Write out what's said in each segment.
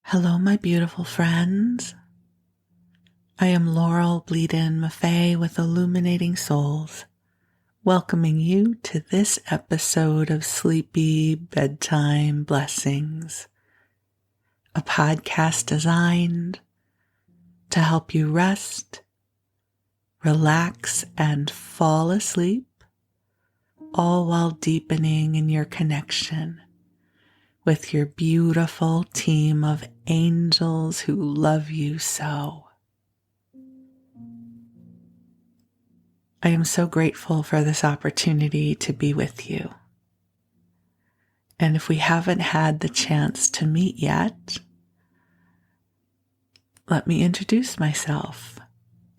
Hello, my beautiful friends. I am Laurel Bleadon-Maffei with Illuminating Souls, welcoming you to this episode of Sleepy Bedtime Blessings, a podcast designed to help you rest, relax, and fall asleep, all while deepening in your connection with your beautiful team of angels who love you so. I am so grateful for this opportunity to be with you. And if we haven't had the chance to meet yet, let me introduce myself.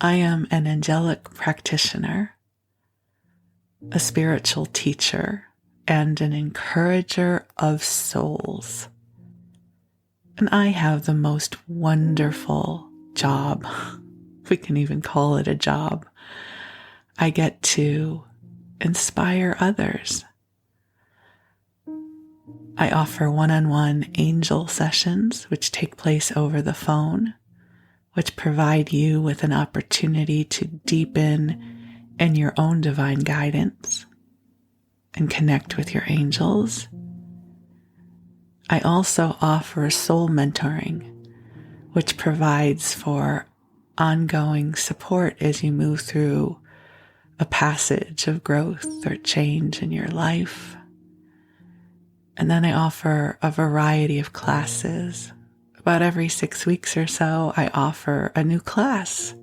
I am an angelic practitioner, a spiritual teacher, and an encourager of souls. And I have the most wonderful job. We can even call it a job. I get to inspire others. I offer one-on-one angel sessions, which take place over the phone, which provide you with an opportunity to deepen in your own divine guidance and connect with your angels. I also offer soul mentoring, which provides for ongoing support as you move through a passage of growth or change in your life. And then I offer a variety of classes. About every 6 weeks or so, I offer a new class.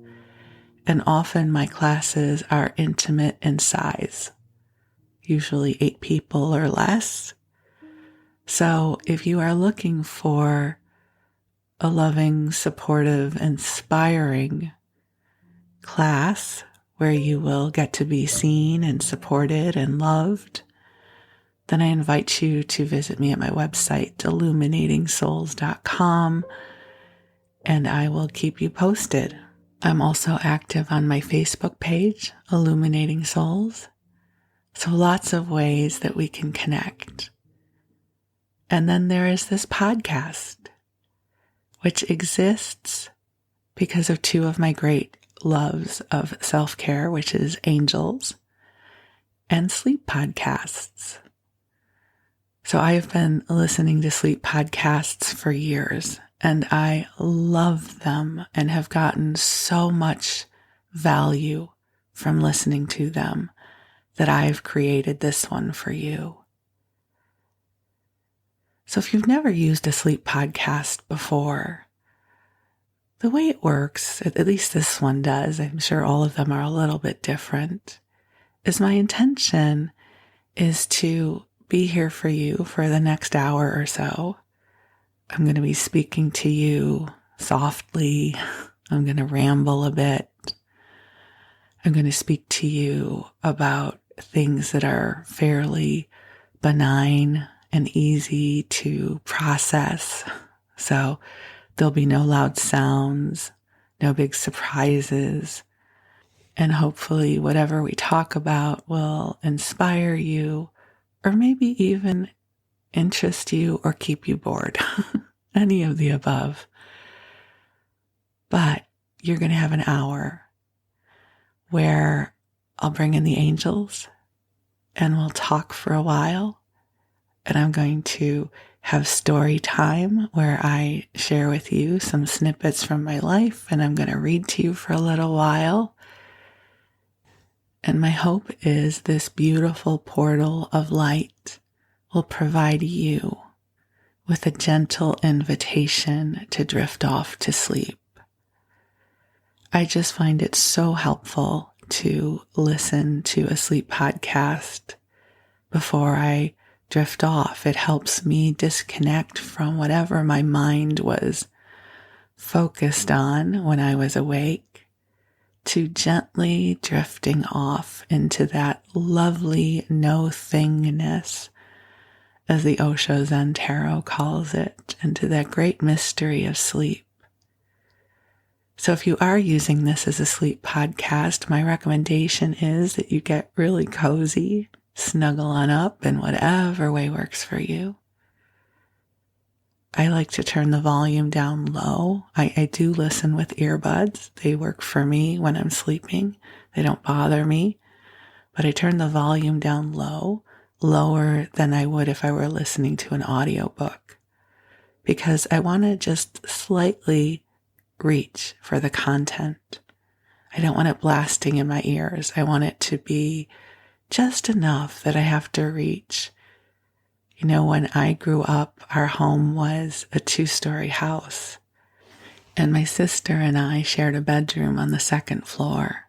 And often my classes are intimate in size, usually 8 people or less. So if you are looking for a loving, supportive, inspiring class where you will get to be seen and supported and loved, then I invite you to visit me at my website, illuminatingsouls.com, and I will keep you posted. I'm also active on my Facebook page, Illuminating Souls. So lots of ways that we can connect. And then there is this podcast, which exists because of 2 of my great loves of self-care, which is angels and sleep podcasts. So I have been listening to sleep podcasts for years, and I love them and have gotten so much value from listening to them that I've created this one for you. So if you've never used a sleep podcast before, the way it works, at least this one does, I'm sure all of them are a little bit different, is my intention is to be here for you for the next hour or so. I'm going to be speaking to you softly. I'm going to ramble a bit. I'm going to speak to you about things that are fairly benign and easy to process. So there'll be no loud sounds, no big surprises, and hopefully whatever we talk about will inspire you or maybe even interest you or keep you bored. Any of the above. But you're going to have an hour where I'll bring in the angels and we'll talk for a while. And I'm going to have story time where I share with you some snippets from my life, and I'm going to read to you for a little while. And my hope is this beautiful portal of light will provide you with a gentle invitation to drift off to sleep. I just find it so helpful to listen to a sleep podcast before I drift off. It helps me disconnect from whatever my mind was focused on when I was awake, to gently drifting off into that lovely no-thingness, as the Osho Zen Tarot calls it, into that great mystery of sleep. So if you are using this as a sleep podcast, my recommendation is that you get really cozy, snuggle on up in whatever way works for you. I like to turn the volume down low. I do listen with earbuds. They work for me when I'm sleeping. They don't bother me. But I turn the volume down low, lower than I would if I were listening to an audiobook, because I want to just slightly reach for the content. I don't want it blasting in my ears. I want it to be just enough that I have to reach. You know, when I grew up, our home was a 2-story house, and my sister and I shared a bedroom on the 2nd floor.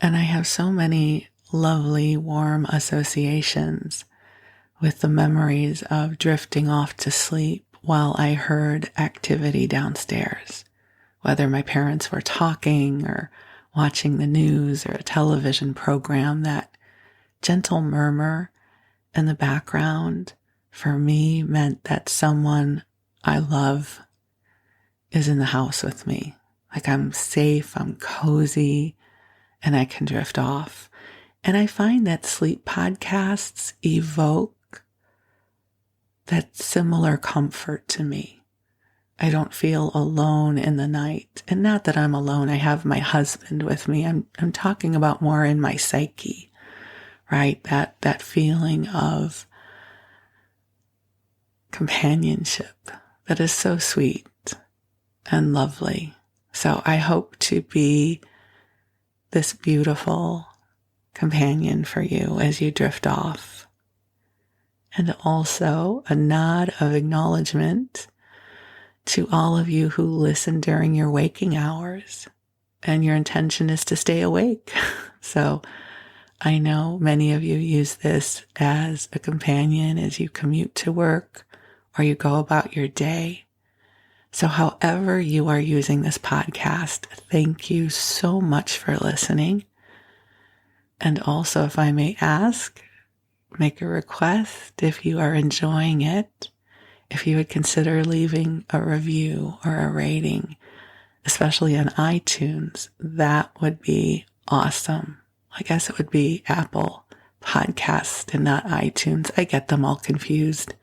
And I have so many lovely, warm associations with the memories of drifting off to sleep while I heard activity downstairs, whether my parents were talking or watching the news or a television program. That gentle murmur in the background for me meant that someone I love is in the house with me. Like I'm safe, I'm cozy, and I can drift off. And I find that sleep podcasts evoke that similar comfort to me. I don't feel alone in the night. And not that I'm alone, I have my husband with me. I'm talking about more in my psyche, right? That feeling of companionship that is so sweet and lovely. So I hope to be this beautiful companion for you as you drift off. And also a nod of acknowledgement to all of you who listen during your waking hours, and your intention is to stay awake. So I know many of you use this as a companion as you commute to work or you go about your day. So however you are using this podcast, thank you so much for listening. And also, if I may ask, make a request, if you are enjoying it, if you would consider leaving a review or a rating, especially on iTunes, that would be awesome. I guess it would be Apple Podcast and not iTunes. I get them all confused.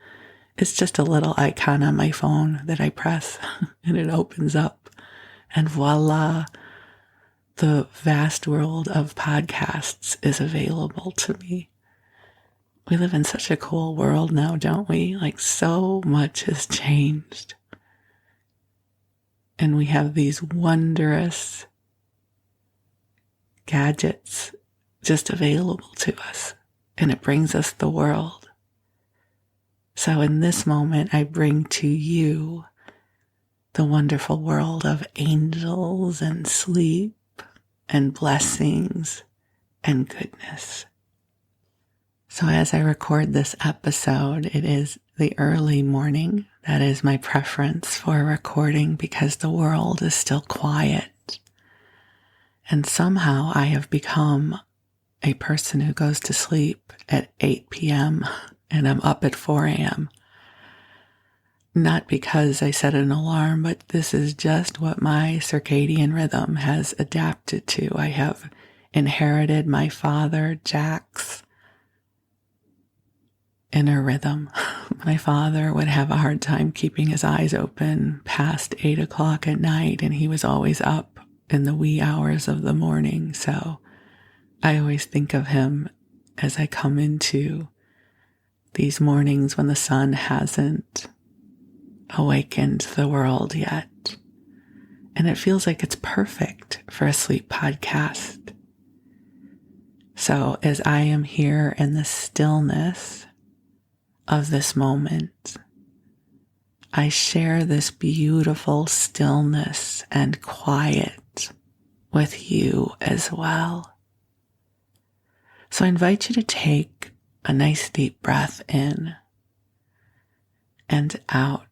It's just a little icon on my phone that I press and it opens up. And voila, the vast world of podcasts is available to me. We live in such a cool world now, don't we? Like so much has changed. And we have these wondrous gadgets just available to us. And it brings us the world. So in this moment, I bring to you the wonderful world of angels and sleep and blessings and goodness. So as I record this episode, it is the early morning. That is my preference for recording because the world is still quiet. And somehow I have become a person who goes to sleep at 8 p.m. and I'm up at 4 a.m. Not because I set an alarm, but this is just what my circadian rhythm has adapted to. I have inherited my father, Jack's inner rhythm. My father would have a hard time keeping his eyes open past 8 o'clock at night, and he was always up in the wee hours of the morning. So I always think of him as I come into these mornings when the sun hasn't awakened the world yet. And it feels like it's perfect for a sleep podcast. So as I am here in the stillness of this moment, I share this beautiful stillness and quiet with you as well. So I invite you to take a nice deep breath in and out.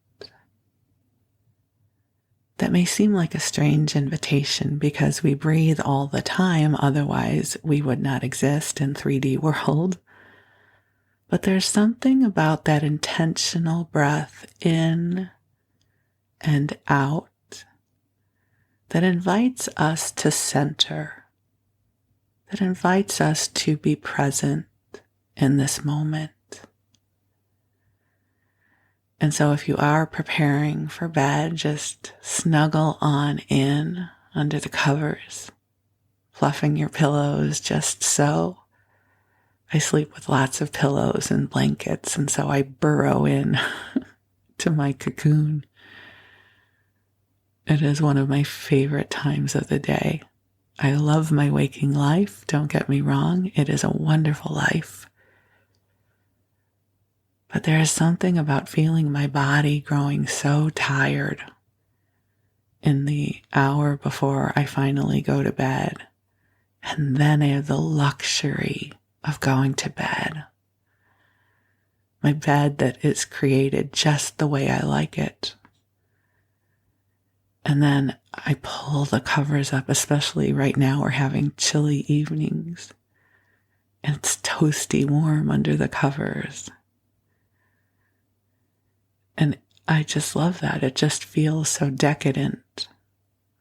That may seem like a strange invitation because we breathe all the time, otherwise we would not exist in 3D world. But there's something about that intentional breath in and out that invites us to center, that invites us to be present in this moment. And so if you are preparing for bed, just snuggle on in under the covers, fluffing your pillows just so. I sleep with lots of pillows and blankets, and so I burrow in to my cocoon. It is one of my favorite times of the day. I love my waking life, don't get me wrong. It is a wonderful life. But there is something about feeling my body growing so tired in the hour before I finally go to bed. And then I have the luxury of going to bed. My bed that is created just the way I like it. And then I pull the covers up, especially right now we're having chilly evenings. And it's toasty warm under the covers. And I just love that. It just feels so decadent.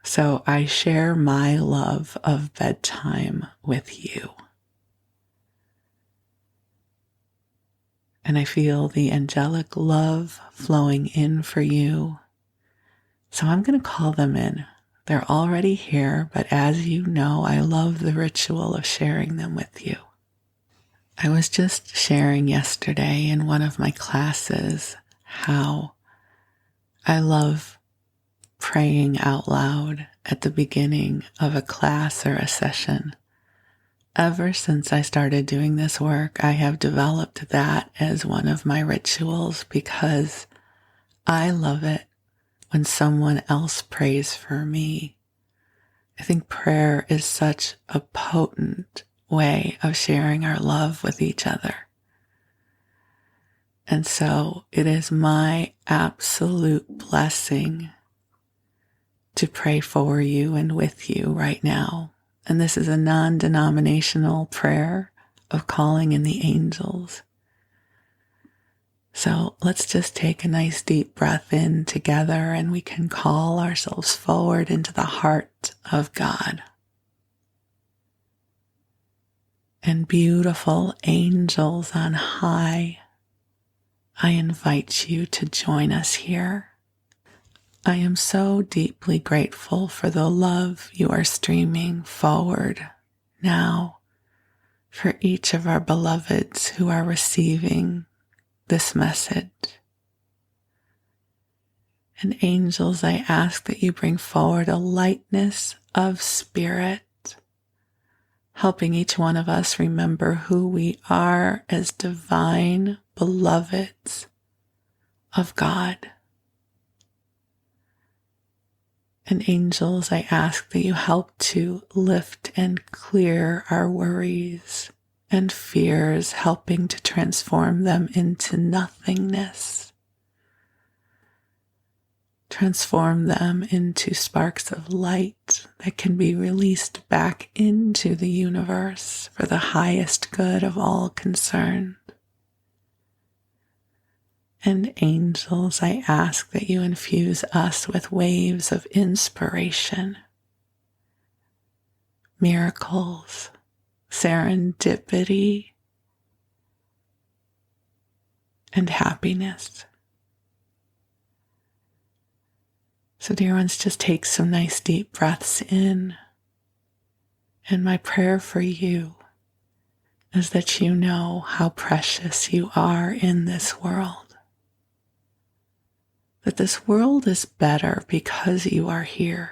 So I share my love of bedtime with you. And I feel the angelic love flowing in for you. So I'm going to call them in. They're already here, but as you know, I love the ritual of sharing them with you. I was just sharing yesterday in one of my classes how I love praying out loud at the beginning of a class or a session. Ever since I started doing this work, I have developed that as one of my rituals because I love it when someone else prays for me. I think prayer is such a potent way of sharing our love with each other. And so it is my absolute blessing to pray for you and with you right now. And this is a non-denominational prayer of calling in the angels. So let's just take a nice deep breath in together and we can call ourselves forward into the heart of God. And beautiful angels on high, I invite you to join us here. I am so deeply grateful for the love you are streaming forward now for each of our beloveds who are receiving this message. And angels, I ask that you bring forward a lightness of spirit, helping each one of us remember who we are as divine beloveds of God. And angels, I ask that you help to lift and clear our worries and fears, helping to transform them into nothingness. Transform them into sparks of light that can be released back into the universe for the highest good of all concerned. And angels, I ask that you infuse us with waves of inspiration, miracles, serendipity, and happiness. So dear ones, just take some nice deep breaths in. And my prayer for you is that you know how precious you are in this world. That this world is better because you are here.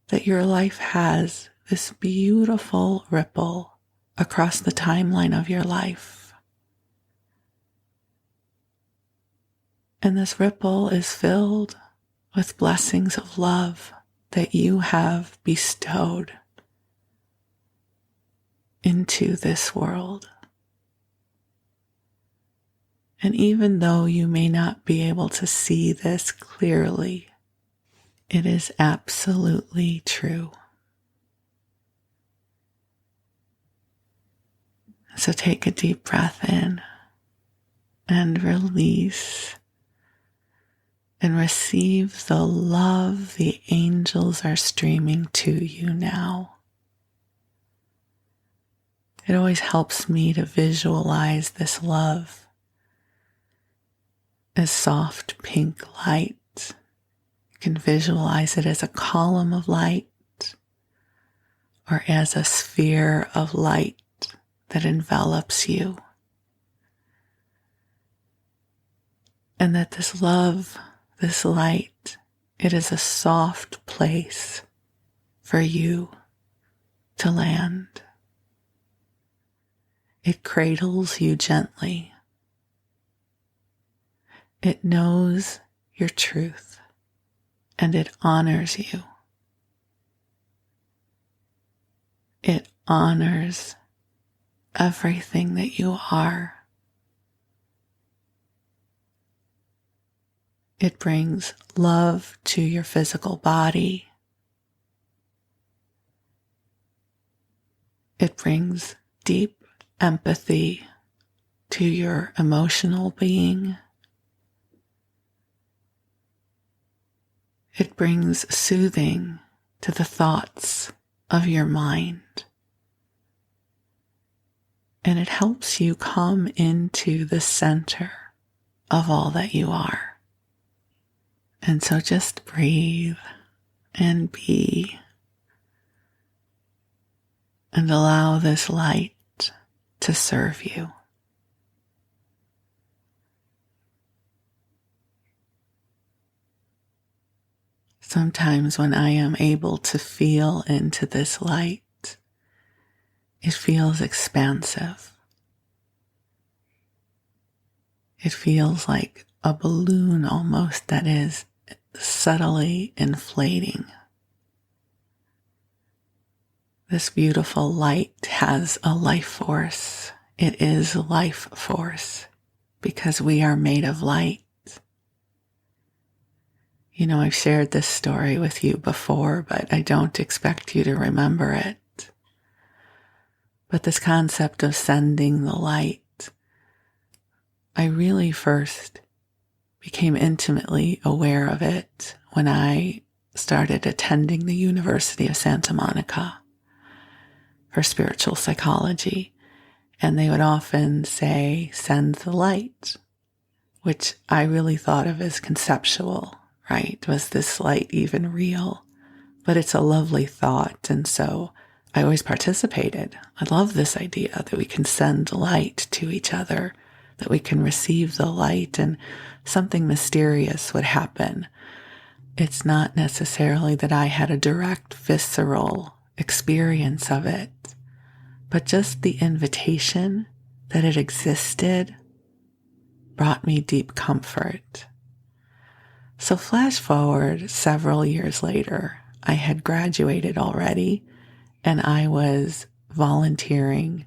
That your life has this beautiful ripple across the timeline of your life. And this ripple is filled with blessings of love that you have bestowed into this world. And even though you may not be able to see this clearly, it is absolutely true. So take a deep breath in and release and receive the love the angels are streaming to you now. It always helps me to visualize this love as soft pink light. You can visualize it as a column of light or as a sphere of light that envelops you. And that this love, this light, it is a soft place for you to land. It cradles you gently. It knows your truth and it honors you. It honors everything that you are. It brings love to your physical body. It brings deep empathy to your emotional being. It brings soothing to the thoughts of your mind. And it helps you come into the center of all that you are. And so just breathe and be and allow this light to serve you. Sometimes when I am able to feel into this light, it feels expansive. It feels like a balloon almost that is subtly inflating. This beautiful light has a life force. It is life force because we are made of light. You know, I've shared this story with you before, but I don't expect you to remember it. But this concept of sending the light, I really first became intimately aware of it when I started attending the University of Santa Monica for spiritual psychology. And they would often say, send the light, which I really thought of as conceptual, right? Was this light even real? But it's a lovely thought. And so I always participated. I love this idea that we can send light to each other, that we can receive the light and something mysterious would happen. It's not necessarily that I had a direct visceral experience of it, but just the invitation that it existed brought me deep comfort. So flash forward several years later, I had graduated already and I was volunteering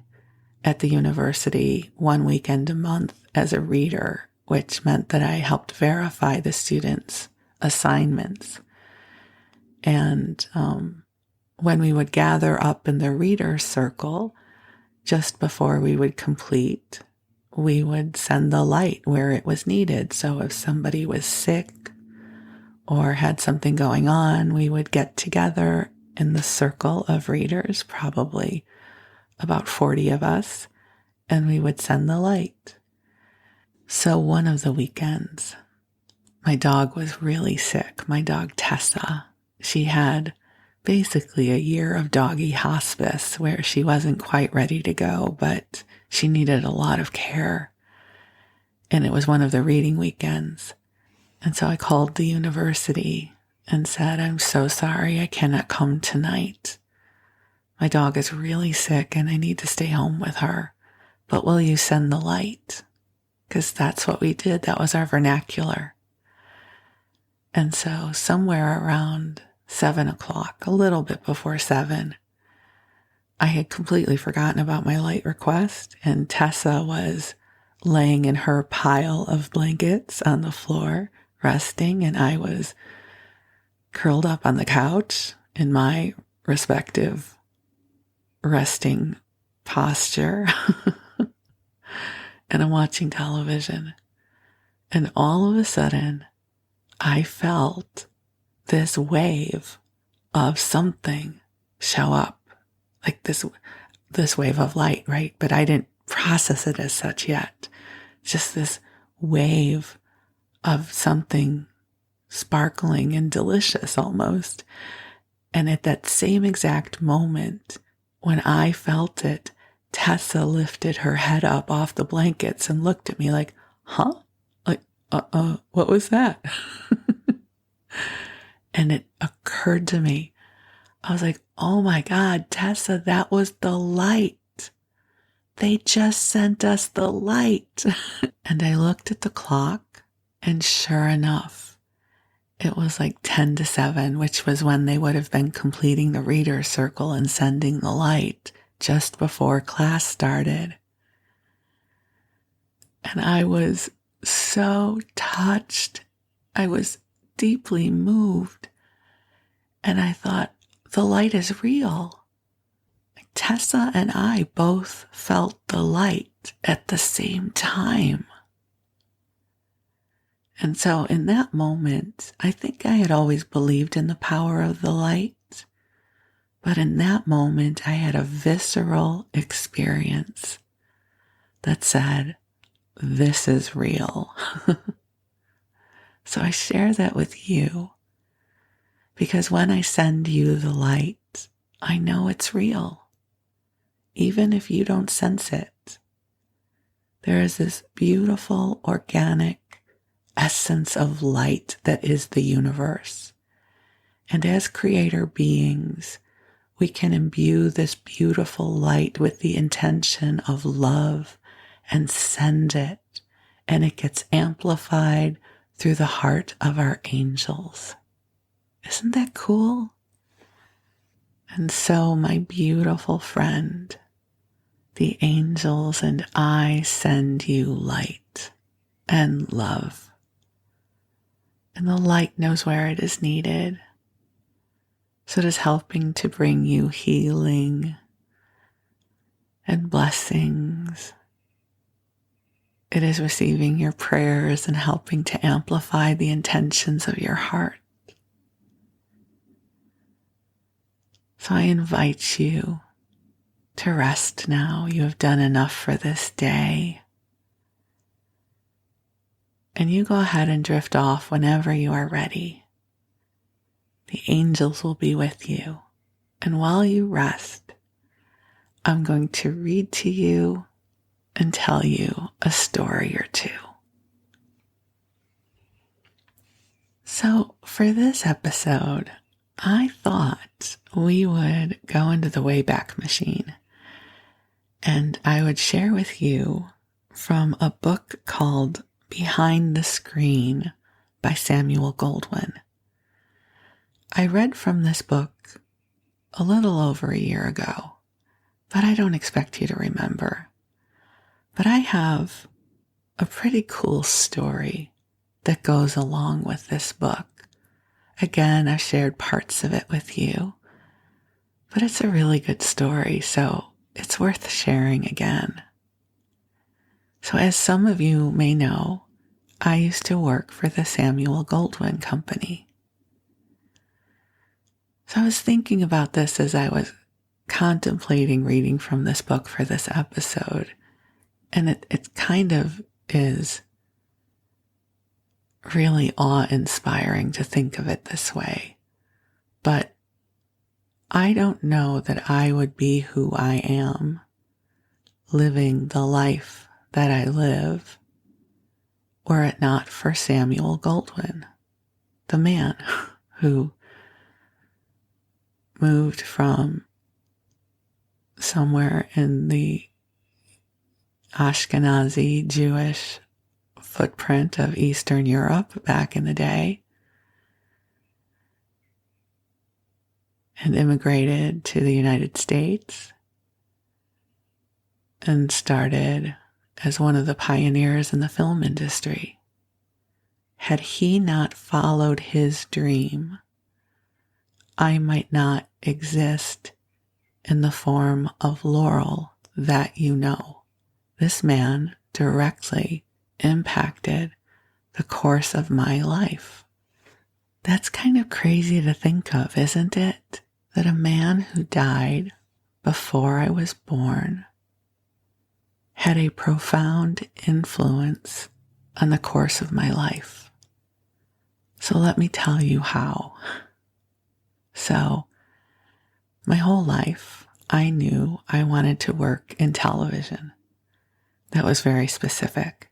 at the university one weekend a month as a reader, which meant that I helped verify the students' assignments. And when we would gather up in the reader circle, just before we would complete, we would send the light where it was needed. So if somebody was sick or had something going on, we would get together in the circle of readers, probably about 40 of us, and we would send the light. So one of the weekends, my dog was really sick. My dog Tessa, she had basically a year of doggy hospice where she wasn't quite ready to go, but she needed a lot of care. And it was one of the reading weekends. And so I called the university and said, I'm so sorry, I cannot come tonight. My dog is really sick and I need to stay home with her. But will you send the light? Because that's what we did. That was our vernacular. And so somewhere around 7 o'clock, a little bit before 7, I had completely forgotten about my light request, and Tessa was laying in her pile of blankets on the floor, resting, and I was curled up on the couch in my respective resting posture, and I'm watching television. And all of a sudden, I felt this wave of something show up, like this wave of light, right? But I didn't process it as such yet. Just this wave of something sparkling and delicious almost. And at that same exact moment, when I felt it, Tessa lifted her head up off the blankets and looked at me like, huh? Like, what was that? And it occurred to me. I was like, oh my God, Tessa, that was the light. They just sent us the light. And I looked at the clock, and sure enough, it was like 10 to 7, which was when they would have been completing the reader circle and sending the light just before class started. And I was so touched. I was deeply moved. And I thought, the light is real. Tessa and I both felt the light at the same time. And so in that moment, I think I had always believed in the power of the light. But in that moment, I had a visceral experience that said, this is real. So I share that with you because when I send you the light, I know it's real. Even if you don't sense it, there is this beautiful, organic essence of light that is the universe. And as creator beings, we can imbue this beautiful light with the intention of love and send it, and it gets amplified through the heart of our angels. Isn't that cool? And so, my beautiful friend, the angels and I send you light and love. And the light knows where it is needed. So it is helping to bring you healing and blessings. It is receiving your prayers and helping to amplify the intentions of your heart. So I invite you to rest now. You have done enough for this day. And you go ahead and drift off whenever you are ready. The angels will be with you. And while you rest, I'm going to read to you and tell you a story or two. So for this episode, I thought we would go into the Wayback Machine and I would share with you from a book called Behind the Screen by Samuel Goldwyn. I read from this book a little over a year ago, but I don't expect you to remember. But I have a pretty cool story that goes along with this book. Again, I've shared parts of it with you, but it's a really good story, so it's worth sharing again. So as some of you may know, I used to work for the Samuel Goldwyn Company. So I was thinking about this as I was contemplating reading from this book for this episode, and it kind of is really awe-inspiring to think of it this way. But I don't know that I would be who I am, living the life that I live, were it not for Samuel Goldwyn, the man who moved from somewhere in the Ashkenazi Jewish footprint of Eastern Europe back in the day and immigrated to the United States and started as one of the pioneers in the film industry. Had he not followed his dream, I might not exist in the form of Laurel that you know. This man directly impacted the course of my life. That's kind of crazy to think of, isn't it? That a man who died before I was born had a profound influence on the course of my life. So let me tell you how. So my whole life, I knew I wanted to work in television. That was very specific.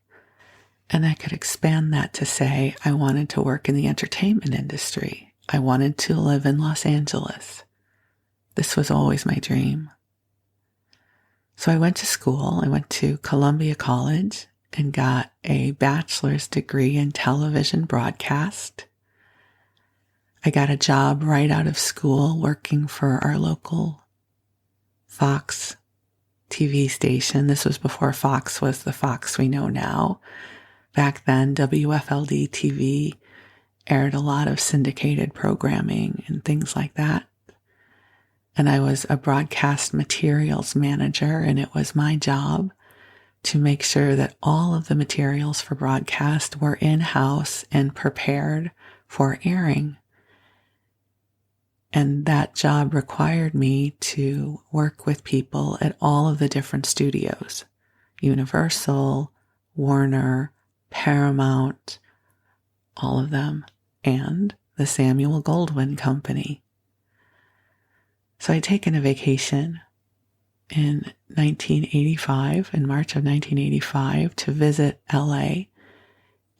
And I could expand that to say I wanted to work in the entertainment industry. I wanted to live in Los Angeles. This was always my dream. So I went to school. I went to Columbia College and got a bachelor's degree in television broadcast. I got a job right out of school working for our local Fox TV station. This was before Fox was the Fox we know now. Back then, WFLD TV aired a lot of syndicated programming and things like that. And I was a broadcast materials manager, and it was my job to make sure that all of the materials for broadcast were in-house and prepared for airing. And that job required me to work with people at all of the different studios: Universal, Warner, Paramount, all of them, and the Samuel Goldwyn Company. So I'd taken a vacation in 1985, in March of 1985, to visit LA,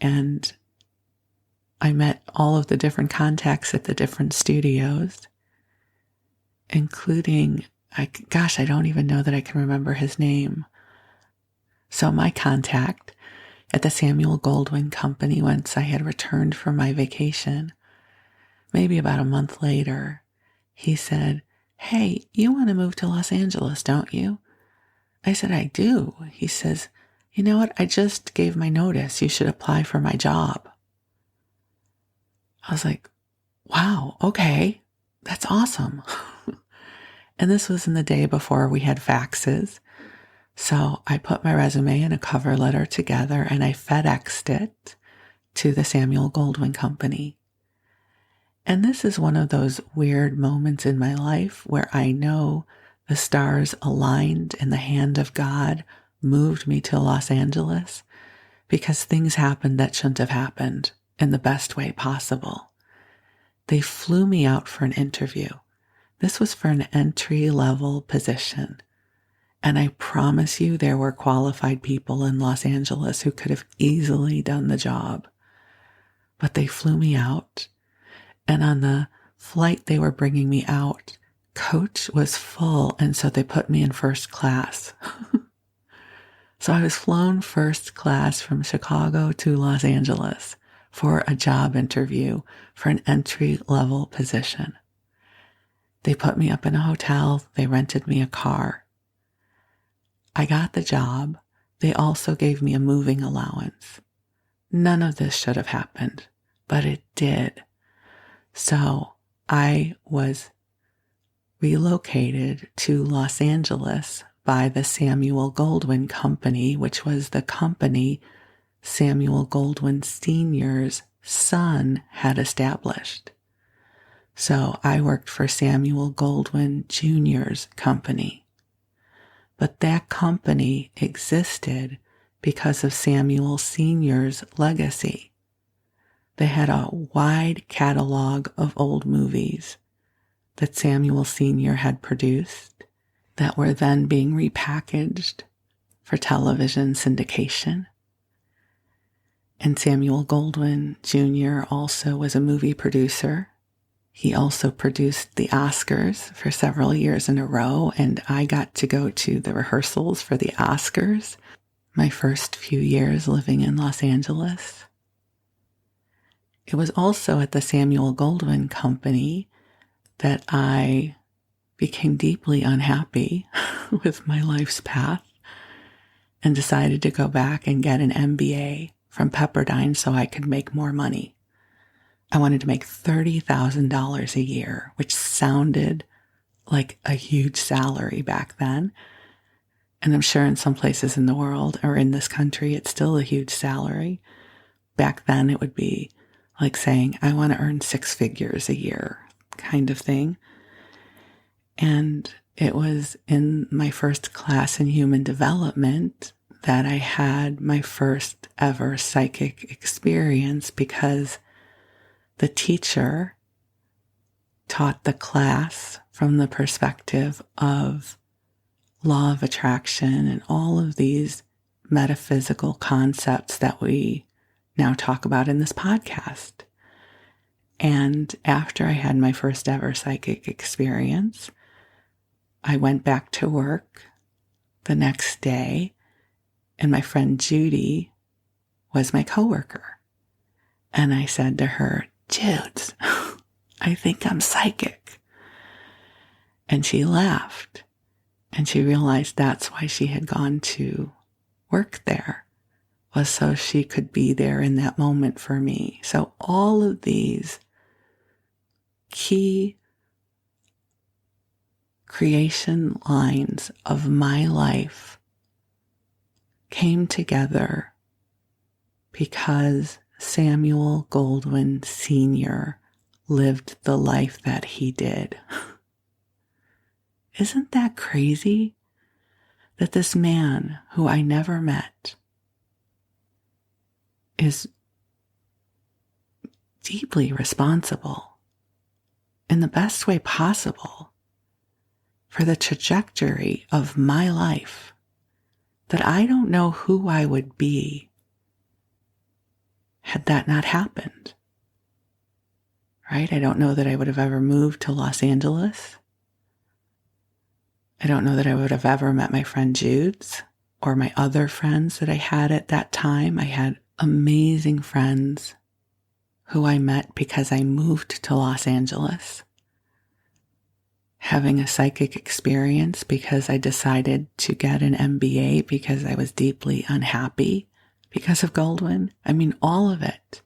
and I met all of the different contacts at the different studios, including, I don't even know that I can remember his name. So my contact at the Samuel Goldwyn Company, once I had returned from my vacation, maybe about a month later, he said, "Hey, you want to move to Los Angeles, don't you?" I said, "I do." He says, "You know what? I just gave my notice. You should apply for my job." I was like, wow, okay, that's awesome. And this was in the day before we had faxes. So I put my resume and a cover letter together and I FedExed it to the Samuel Goldwyn Company. And this is one of those weird moments in my life where I know the stars aligned and the hand of God moved me to Los Angeles, because things happened that shouldn't have happened in the best way possible. They flew me out for an interview. This was for an entry-level position. And I promise you there were qualified people in Los Angeles who could have easily done the job. But they flew me out. And on the flight they were bringing me out, coach was full, and so they put me in first class. So I was flown first class from Chicago to Los Angeles for a job interview for an entry-level position. They put me up in a hotel. They rented me a car. I got the job. They also gave me a moving allowance. None of this should have happened, but it did. So I was relocated to Los Angeles by the Samuel Goldwyn Company, which was the company Samuel Goldwyn Sr.'s son had established. So I worked for Samuel Goldwyn Jr.'s company. But that company existed because of Samuel Sr.'s legacy. They had a wide catalog of old movies that Samuel Sr. had produced that were then being repackaged for television syndication. And Samuel Goldwyn Jr. also was a movie producer. He also produced the Oscars for several years in a row, and I got to go to the rehearsals for the Oscars my first few years living in Los Angeles. It was also at the Samuel Goldwyn Company that I became deeply unhappy with my life's path and decided to go back and get an MBA from Pepperdine so I could make more money. I wanted to make $30,000 a year, which sounded like a huge salary back then. And I'm sure in some places in the world or in this country, it's still a huge salary. Back then, it would be like saying, I want to earn 6 figures a year kind of thing. And it was in my first class in human development that I had my first ever psychic experience, because the teacher taught the class from the perspective of law of attraction and all of these metaphysical concepts that we now talk about in this podcast. And after I had my first ever psychic experience, I went back to work the next day, and my friend Judy was my coworker. And I said to her, "Judes, I think I'm psychic." And she laughed, and she realized that's why she had gone to work there, was so she could be there in that moment for me. So all of these key creation lines of my life came together because Samuel Goldwyn Sr. lived the life that he did. Isn't that crazy? That this man who I never met is deeply responsible in the best way possible for the trajectory of my life, that I don't know who I would be had that not happened. Right? I don't know that I would have ever moved to Los Angeles. I don't know that I would have ever met my friend Judes or my other friends that I had at that time. I had amazing friends who I met because I moved to Los Angeles, having a psychic experience because I decided to get an MBA because I was deeply unhappy because of Goldwyn. I mean, all of it.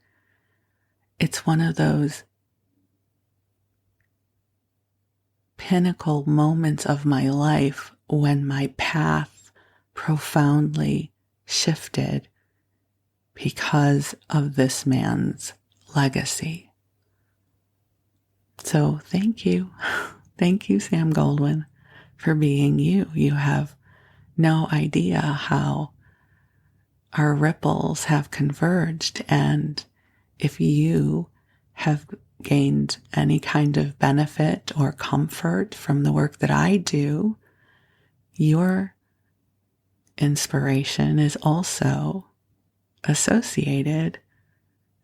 It's one of those pinnacle moments of my life when my path profoundly shifted because of this man's legacy. So thank you. Thank you, Sam Goldwyn, for being you. You have no idea how our ripples have converged, and if you have gained any kind of benefit or comfort from the work that I do, your inspiration is also associated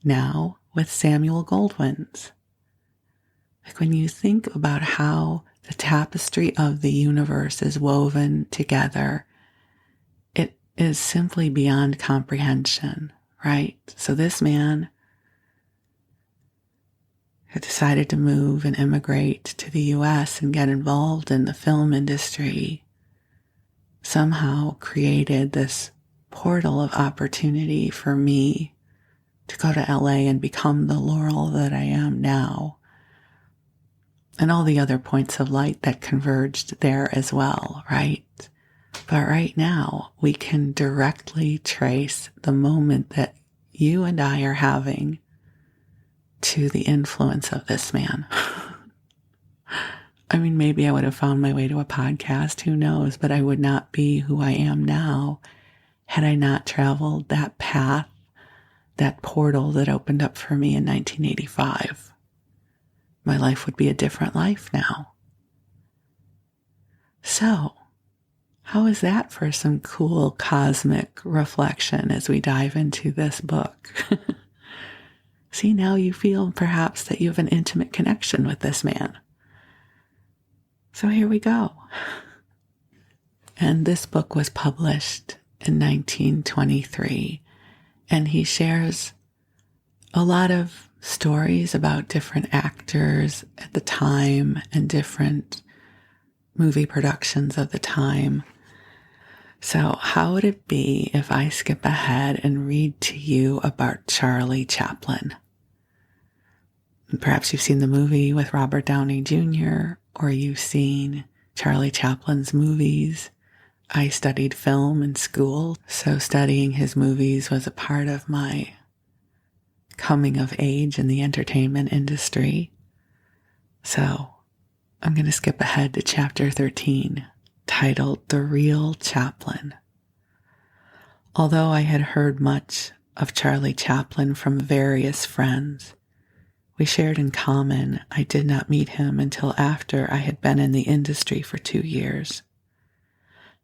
now with Samuel Goldwyn's. Like when you think about how the tapestry of the universe is woven together, it is simply beyond comprehension, right? So this man who decided to move and immigrate to the US and get involved in the film industry somehow created this portal of opportunity for me to go to LA and become the Laurel that I am now, and all the other points of light that converged there as well, right? But right now, we can directly trace the moment that you and I are having to the influence of this man. I mean, maybe I would have found my way to a podcast, who knows, but I would not be who I am now had I not traveled that path, that portal that opened up for me in 1985. My life would be a different life now. So, how is that for some cool cosmic reflection as we dive into this book? See, now you feel perhaps that you have an intimate connection with this man. So here we go. And this book was published in 1923, and he shares a lot of stories about different actors at the time and different movie productions of the time. So how would it be if I skip ahead and read to you about Charlie Chaplin? Perhaps you've seen the movie with Robert Downey Jr., or you've seen Charlie Chaplin's movies. I studied film in school, so studying his movies was a part of my coming of age in the entertainment industry. So I'm going to skip ahead to chapter 13, titled The Real Chaplin. Although I had heard much of Charlie Chaplin from various friends, We shared in common. I did not meet him until after I had been in the industry for 2 years.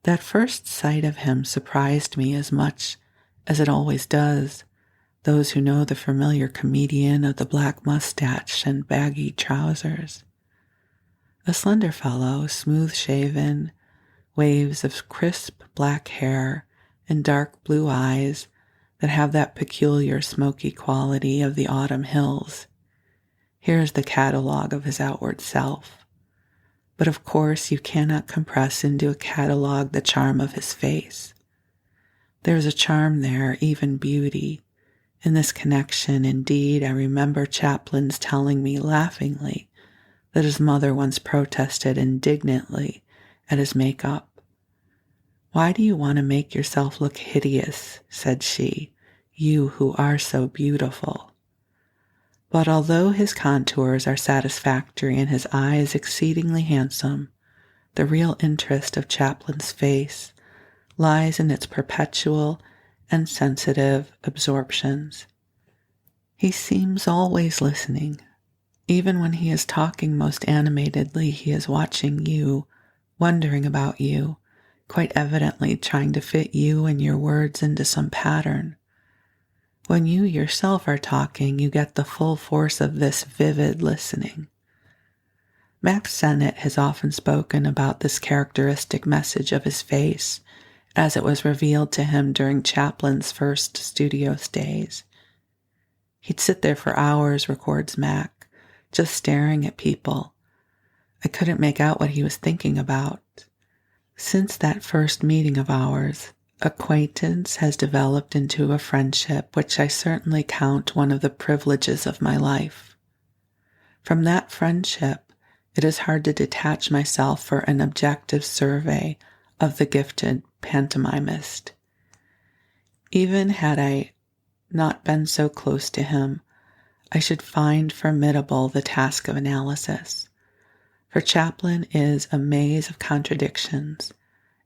That first sight of him surprised me as much as it always does those who know the familiar comedian of the black mustache and baggy trousers. A slender fellow, smooth-shaven, waves of crisp black hair and dark blue eyes that have that peculiar smoky quality of the autumn hills. Here's the catalogue of his outward self. But of course you cannot compress into a catalogue the charm of his face. There is a charm there, even beauty. In this connection, indeed, I remember Chaplin's telling me laughingly that his mother once protested indignantly at his makeup. "Why do you want to make yourself look hideous?" said she, "you who are so beautiful." But although his contours are satisfactory and his eyes exceedingly handsome, the real interest of Chaplin's face lies in its perpetual and sensitive absorptions. He seems always listening. Even when he is talking most animatedly, he is watching you, wondering about you, quite evidently trying to fit you and your words into some pattern. When you yourself are talking, you get the full force of this vivid listening. Max Sennett has often spoken about this characteristic message of his face as it was revealed to him during Chaplin's first studio stays. He'd sit there for hours, records Mac, just staring at people. I couldn't make out what he was thinking about. Since that first meeting of ours, acquaintance has developed into a friendship, which I certainly count one of the privileges of my life. From that friendship, it is hard to detach myself for an objective survey of the gifted pantomimist. Even had I not been so close to him, I should find formidable the task of analysis. For Chaplin is a maze of contradictions,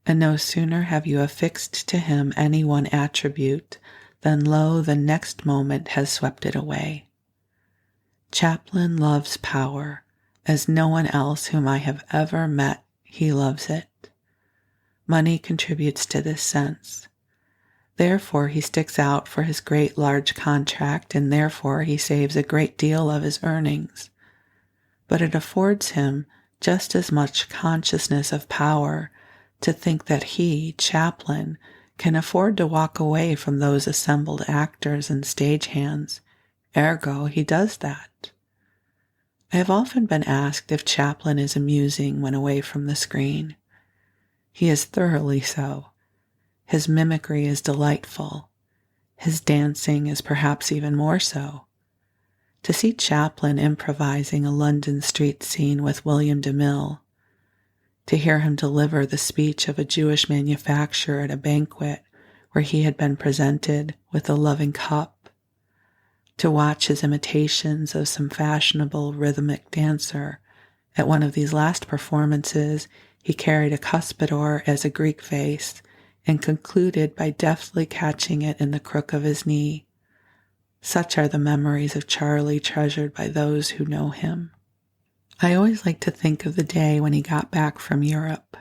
and no sooner have you affixed to him any one attribute than lo, the next moment has swept it away. Chaplin loves power, as no one else whom I have ever met, he loves it. Money contributes to this sense. Therefore he sticks out for his great large contract, and therefore he saves a great deal of his earnings. But it affords him just as much consciousness of power to think that he, Chaplin, can afford to walk away from those assembled actors and stagehands. Ergo, he does that. I have often been asked if Chaplin is amusing when away from the screen. He is thoroughly so. His mimicry is delightful. His dancing is perhaps even more so. To see Chaplin improvising a London street scene with William DeMille, to hear him deliver the speech of a Jewish manufacturer at a banquet where he had been presented with a loving cup, to watch his imitations of some fashionable rhythmic dancer. At one of these last performances, he carried a cuspidor as a Greek vase and concluded by deftly catching it in the crook of his knee. Such are the memories of Charlie treasured by those who know him. I always like to think of the day when he got back from Europe.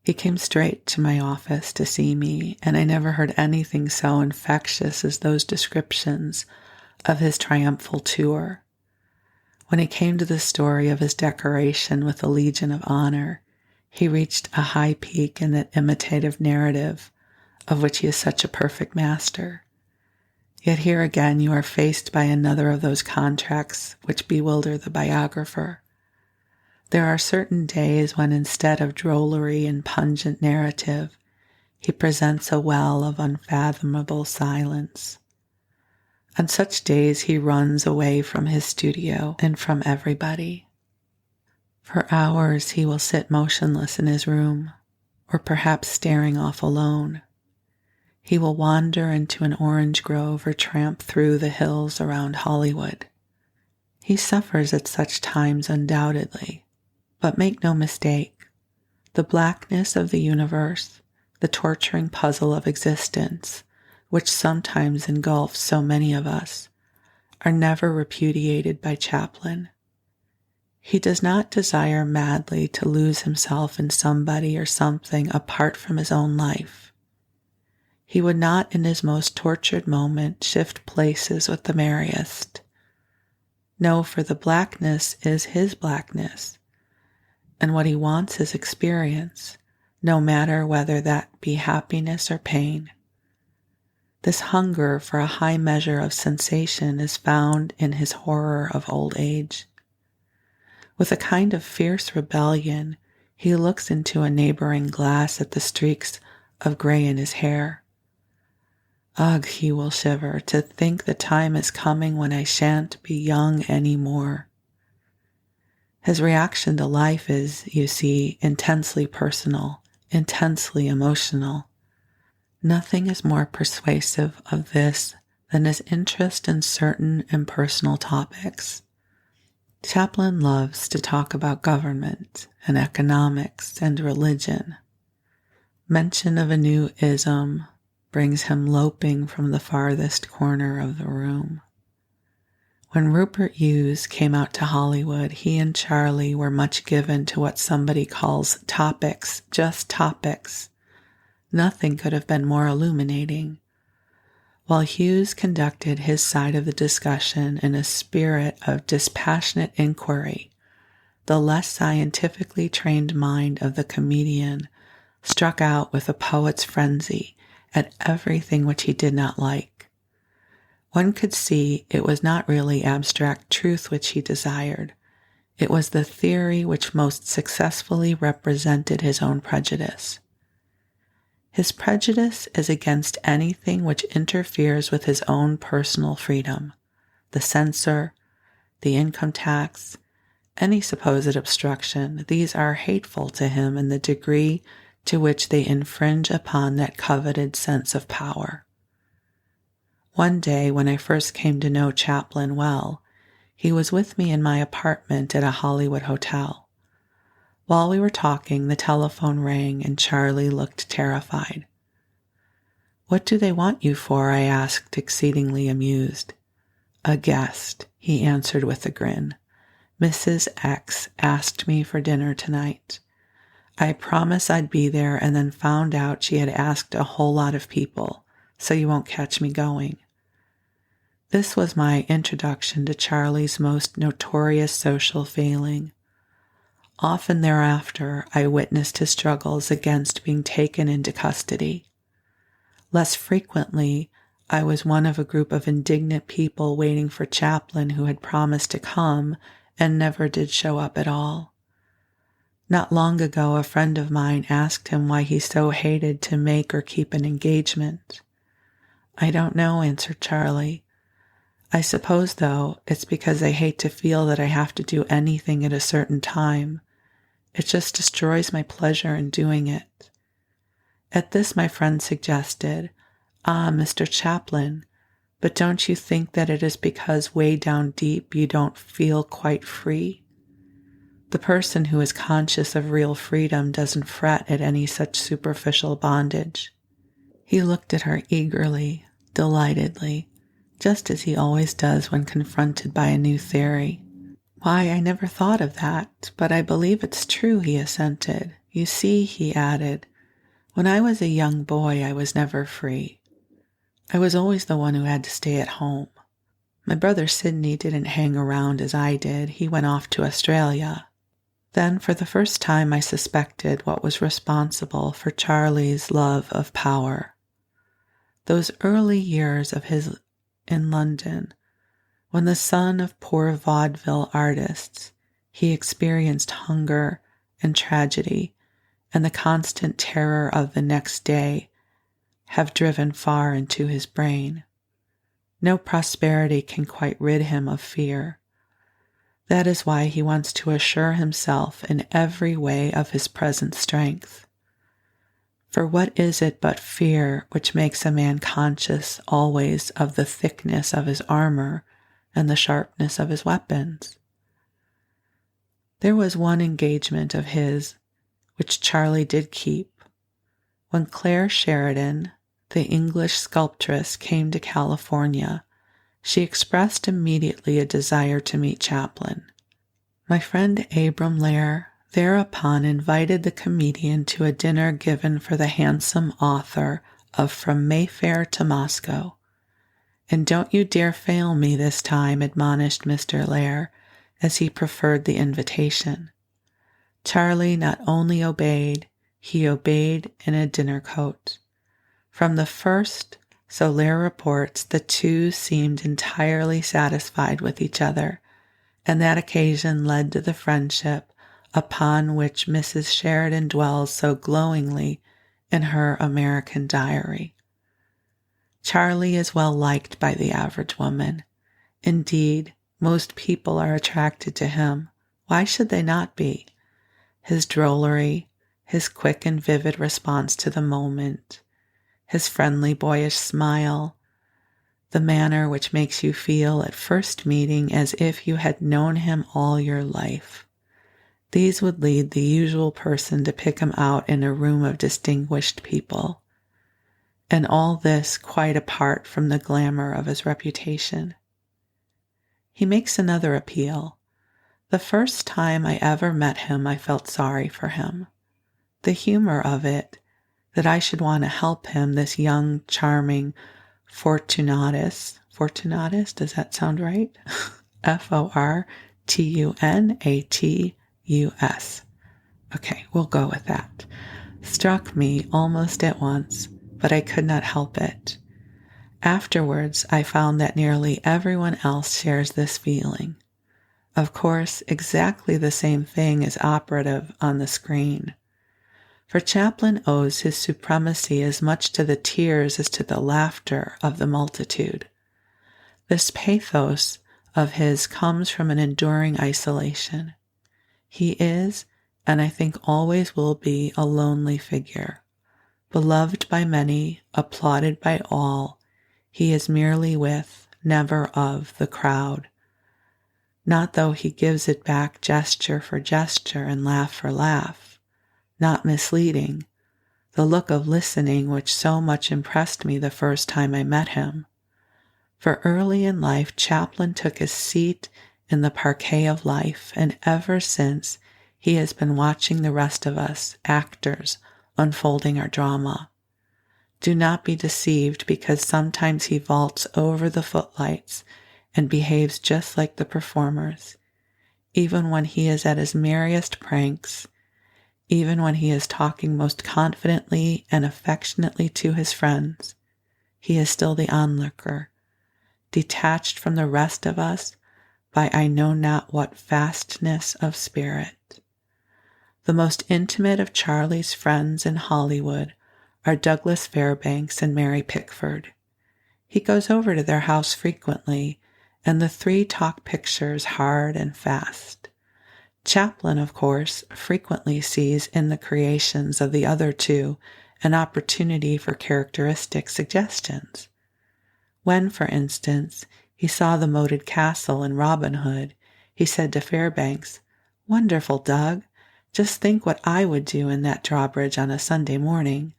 He came straight to my office to see me, and I never heard anything so infectious as those descriptions of his triumphal tour. When he came to the story of his decoration with the Legion of Honor, he reached a high peak in that imitative narrative of which he is such a perfect master. Yet here again you are faced by another of those contracts which bewilder the biographer. There are certain days when instead of drollery and pungent narrative, he presents a well of unfathomable silence. On such days he runs away from his studio and from everybody. For hours he will sit motionless in his room, or perhaps staring off alone. He will wander into an orange grove or tramp through the hills around Hollywood. He suffers at such times undoubtedly, but make no mistake, the blackness of the universe, the torturing puzzle of existence, which sometimes engulfs so many of us, are never repudiated by Chaplin. He does not desire madly to lose himself in somebody or something apart from his own life. He would not in his most tortured moment shift places with the merriest. No, for the blackness is his blackness, and what he wants is experience, no matter whether that be happiness or pain. This hunger for a high measure of sensation is found in his horror of old age. With a kind of fierce rebellion, he looks into a neighboring glass at the streaks of gray in his hair. Ugh, he will shiver, to think the time is coming when I shan't be young any more. His reaction to life is, you see, intensely personal, intensely emotional. Nothing is more persuasive of this than his interest in certain impersonal topics. Chaplin loves to talk about government and economics and religion. Mention of a new ism brings him loping from the farthest corner of the room. When Rupert Hughes came out to Hollywood, he and Charlie were much given to what somebody calls topics, just topics. Nothing could have been more illuminating. While Hughes conducted his side of the discussion in a spirit of dispassionate inquiry, the less scientifically trained mind of the comedian struck out with a poet's frenzy at everything which he did not like. One could see it was not really abstract truth which he desired. It was the theory which most successfully represented his own prejudice. His prejudice is against anything which interferes with his own personal freedom, the censor, the income tax, any supposed obstruction. These are hateful to him in the degree to which they infringe upon that coveted sense of power. One day, when I first came to know Chaplin well, he was with me in my apartment at a Hollywood hotel. While we were talking, the telephone rang and Charlie looked terrified. "What do they want you for?" I asked, exceedingly amused. "A guest," he answered with a grin. "Mrs. X asked me for dinner tonight. I promised I'd be there and then found out she had asked a whole lot of people, so you won't catch me going." This was my introduction to Charlie's most notorious social failing. Often thereafter, I witnessed his struggles against being taken into custody. Less frequently, I was one of a group of indignant people waiting for Chaplin who had promised to come and never did show up at all. Not long ago, a friend of mine asked him why he so hated to make or keep an engagement. "I don't know," answered Charlie. "I suppose, though, it's because I hate to feel that I have to do anything at a certain time. It just destroys my pleasure in doing it." At this, my friend suggested, "Ah, Mr. Chaplin, but don't you think that it is because way down deep you don't feel quite free? The person who is conscious of real freedom doesn't fret at any such superficial bondage." He looked at her eagerly, delightedly, just as he always does when confronted by a new theory. "Why, I never thought of that, but I believe it's true," he assented. "You see," he added, "when I was a young boy, I was never free. I was always the one who had to stay at home. My brother Sidney didn't hang around as I did. He went off to Australia." Then, for the first time, I suspected what was responsible for Charlie's love of power. Those early years of his in London, when the son of poor vaudeville artists, he experienced hunger and tragedy and the constant terror of the next day, have driven far into his brain. No prosperity can quite rid him of fear. That is why he wants to assure himself in every way of his present strength. For what is it but fear which makes a man conscious always of the thickness of his armor and the sharpness of his weapons? There was one engagement of his which Charlie did keep. When Claire Sheridan, the English sculptress, came to California, she expressed immediately a desire to meet Chaplin. My friend Abram Lair thereupon invited the comedian to a dinner given for the handsome author of From Mayfair to Moscow. "And don't you dare fail me this time," admonished Mr. Lair, as he preferred the invitation. Charlie not only obeyed, he obeyed in a dinner coat. From the first, so Lair reports, the two seemed entirely satisfied with each other, and that occasion led to the friendship upon which Mrs. Sheridan dwells so glowingly in her American Diary. Charlie is well liked by the average woman. Indeed, most people are attracted to him. Why should they not be? His drollery, his quick and vivid response to the moment, his friendly boyish smile, the manner which makes you feel at first meeting as if you had known him all your life. These would lead the usual person to pick him out in a room of distinguished people. And all this quite apart from the glamour of his reputation. He makes another appeal. The first time I ever met him, I felt sorry for him. The humor of it, that I should want to help him, this young, charming Fortunatus, does that sound right? Fortunatus. Okay, we'll go with that. Struck me almost at once, but I could not help it. Afterwards, I found that nearly everyone else shares this feeling. Of course, exactly the same thing is operative on the screen. For Chaplin owes his supremacy as much to the tears as to the laughter of the multitude. This pathos of his comes from an enduring isolation. He is, and I think always will be, a lonely figure. Beloved by many, applauded by all, he is merely with, never of, the crowd. Not though he gives it back gesture for gesture and laugh for laugh. Not misleading, the look of listening which so much impressed me the first time I met him. For early in life, Chaplin took his seat in the parquet of life, and ever since he has been watching the rest of us, actors, unfolding our drama. Do not be deceived, because sometimes he vaults over the footlights and behaves just like the performers, even when he is at his merriest pranks, even when he is talking most confidently and affectionately to his friends. He is still the onlooker, detached from the rest of us by I know not what fastness of spirit. The most intimate of Charlie's friends in Hollywood are Douglas Fairbanks and Mary Pickford. He goes over to their house frequently, and the three talk pictures hard and fast. Chaplin, of course, frequently sees in the creations of the other two an opportunity for characteristic suggestions. When, for instance, he saw the moated castle in Robin Hood, he said to Fairbanks, "Wonderful, Doug. Just think what I would do in that drawbridge on a Sunday morning.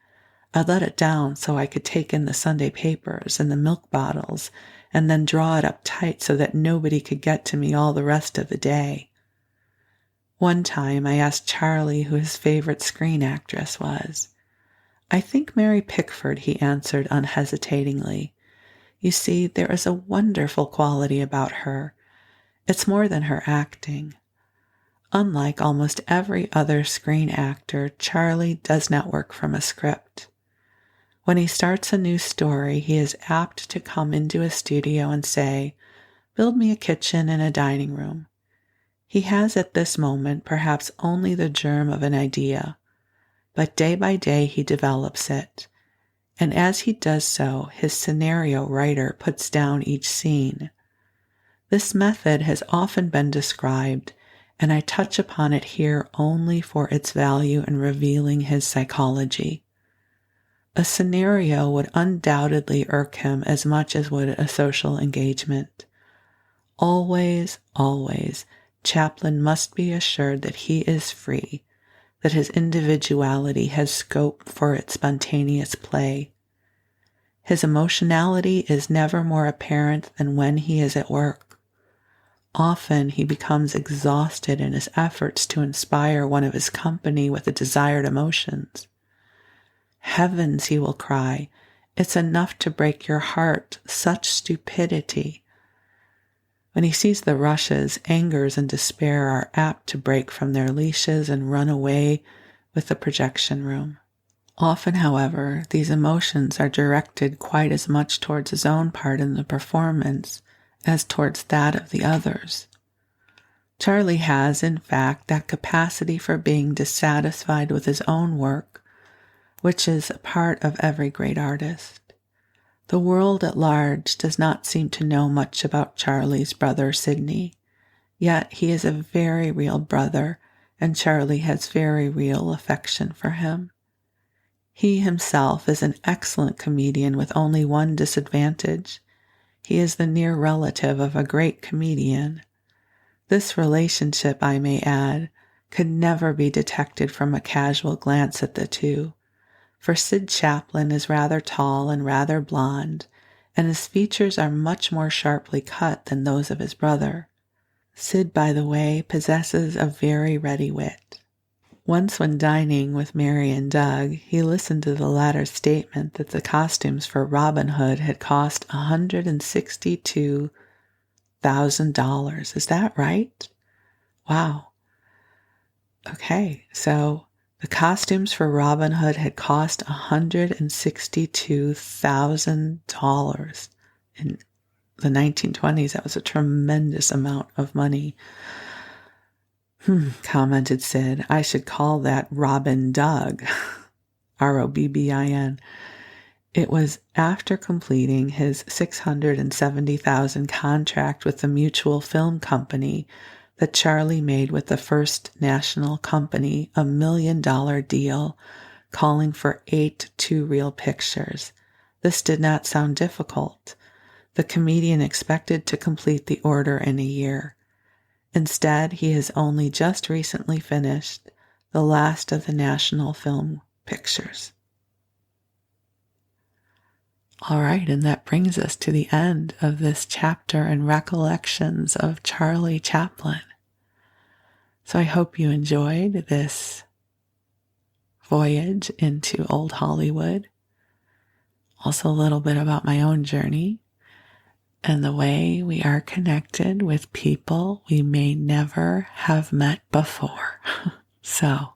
I'd let it down so I could take in the Sunday papers and the milk bottles, and then draw it up tight so that nobody could get to me all the rest of the day." One time I asked Charlie who his favorite screen actress was. "I think Mary Pickford," he answered unhesitatingly. "You see, there is a wonderful quality about her. It's more than her acting." Unlike almost every other screen actor, Charlie does not work from a script. When he starts a new story, he is apt to come into a studio and say, "Build me a kitchen and a dining room." He has at this moment perhaps only the germ of an idea, but day by day he develops it, and as he does so, his scenario writer puts down each scene. This method has often been described, and I touch upon it here only for its value in revealing his psychology. A scenario would undoubtedly irk him as much as would a social engagement. Always, always, Chaplin must be assured that he is free, that his individuality has scope for its spontaneous play. His emotionality is never more apparent than when he is at work. Often he becomes exhausted in his efforts to inspire one of his company with the desired emotions. Heavens, he will cry, it's enough to break your heart, such stupidity. When he sees the rushes, angers and despair are apt to break from their leashes and run away with the projection room. Often, however, these emotions are directed quite as much towards his own part in the performance as towards that of the others. Charlie has, in fact, that capacity for being dissatisfied with his own work, which is a part of every great artist. The world at large does not seem to know much about Charlie's brother Sidney, yet he is a very real brother, and Charlie has very real affection for him. He himself is an excellent comedian with only one disadvantage. He is the near relative of a great comedian. This relationship, I may add, could never be detected from a casual glance at the two, for Sid Chaplin is rather tall and rather blond, and his features are much more sharply cut than those of his brother. Sid, by the way, possesses a very ready wit. Once when dining with Mary and Doug, he listened to the latter's statement that the costumes for Robin Hood had cost $162,000. Is that right? Wow. Okay, so the costumes for Robin Hood had cost $162,000. In the 1920s, that was a tremendous amount of money. Commented Sid, I should call that Robin Doug. Robbin. It was after completing his $670,000 contract with the Mutual Film Company that Charlie made with the First National Company a $1 million deal calling for 8 two-reel pictures. This did not sound difficult. The comedian expected to complete the order in a year. Instead, he has only just recently finished the last of the National Film pictures. All right, and that brings us to the end of this chapter and recollections of Charlie Chaplin. So I hope you enjoyed this voyage into old Hollywood. Also a little bit about my own journey and the way we are connected with people we may never have met before. So,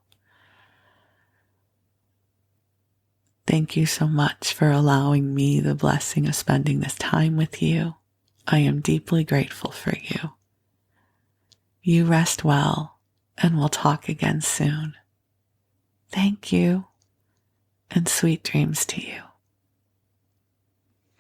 thank you so much for allowing me the blessing of spending this time with you. I am deeply grateful for you. You rest well, and we'll talk again soon. Thank you, and sweet dreams to you.